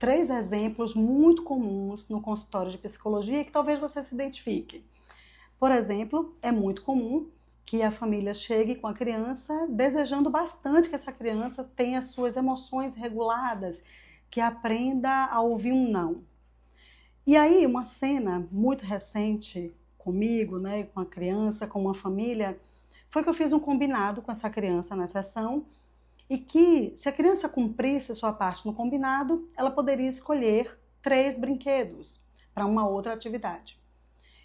3 exemplos muito comuns no consultório de psicologia que talvez você se identifique. Por exemplo, é muito comum que a família chegue com a criança desejando bastante que essa criança tenha suas emoções reguladas, que aprenda a ouvir um não. E aí, uma cena muito recente comigo, né, com a criança, com uma família, foi que eu fiz um combinado com essa criança na sessão e que, se a criança cumprisse sua parte no combinado, ela poderia escolher 3 brinquedos para uma outra atividade.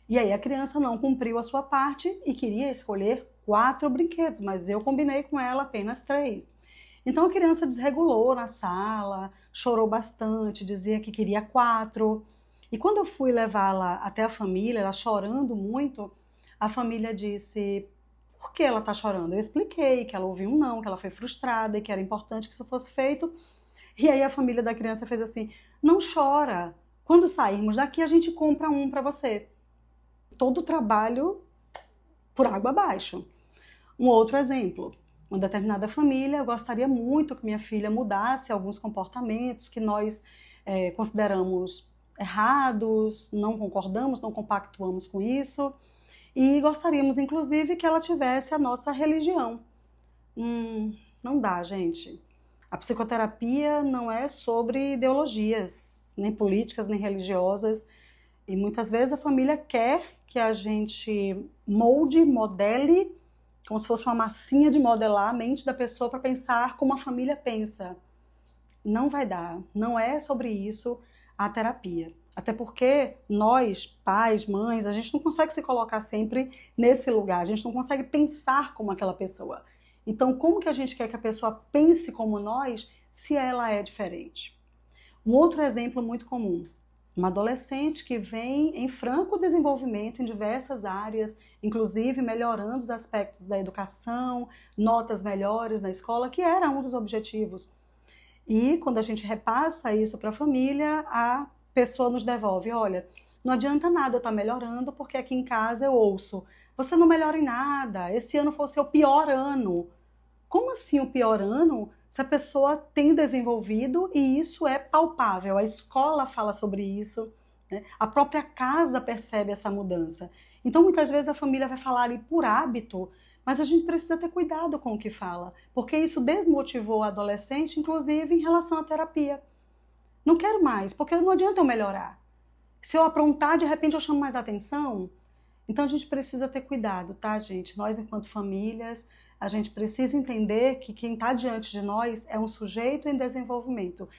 E aí a criança não cumpriu a sua parte e queria escolher 4 brinquedos, mas eu combinei com ela apenas 3. Então a criança desregulou na sala, chorou bastante, dizia que queria 4. E quando eu fui levá-la até a família, ela chorando muito, a família disse: por que ela está chorando? Eu expliquei que ela ouviu um não, que ela foi frustrada e que era importante que isso fosse feito. E aí a família da criança fez assim: não chora, quando sairmos daqui a gente compra um para você. Todo o trabalho por água abaixo. Um outro exemplo: uma determinada família gostaria muito que minha filha mudasse alguns comportamentos que nós consideramos errados, não concordamos, não compactuamos com isso, e gostaríamos inclusive que ela tivesse a nossa religião. Não dá, gente. A psicoterapia não é sobre ideologias, nem políticas, nem religiosas, e muitas vezes a família quer que a gente molde, modele, como se fosse uma massinha de modelar a mente da pessoa para pensar como a família pensa. Não vai dar, não é sobre isso a terapia. Até porque nós, pais, mães, a gente não consegue se colocar sempre nesse lugar, a gente não consegue pensar como aquela pessoa. Então, como que a gente quer que a pessoa pense como nós se ela é diferente? Um outro exemplo muito comum: uma adolescente que vem em franco desenvolvimento em diversas áreas, inclusive melhorando os aspectos da educação, notas melhores na escola, que era um dos objetivos. E quando a gente repassa isso para a família, a pessoa nos devolve: olha, não adianta nada eu estar melhorando, porque aqui em casa eu ouço: você não melhora em nada, esse ano foi o seu pior ano. Como assim o pior ano? Se a pessoa tem desenvolvido e isso é palpável, a escola fala sobre isso, né? A própria casa percebe essa mudança. Então muitas vezes a família vai falar ali por hábito, mas a gente precisa ter cuidado com o que fala, porque isso desmotivou a adolescente, inclusive em relação à terapia. Não quero mais, porque não adianta eu melhorar. Se eu aprontar, de repente eu chamo mais atenção. Então a gente precisa ter cuidado, tá, gente? Nós, enquanto famílias, a gente precisa entender que quem está diante de nós é um sujeito em desenvolvimento.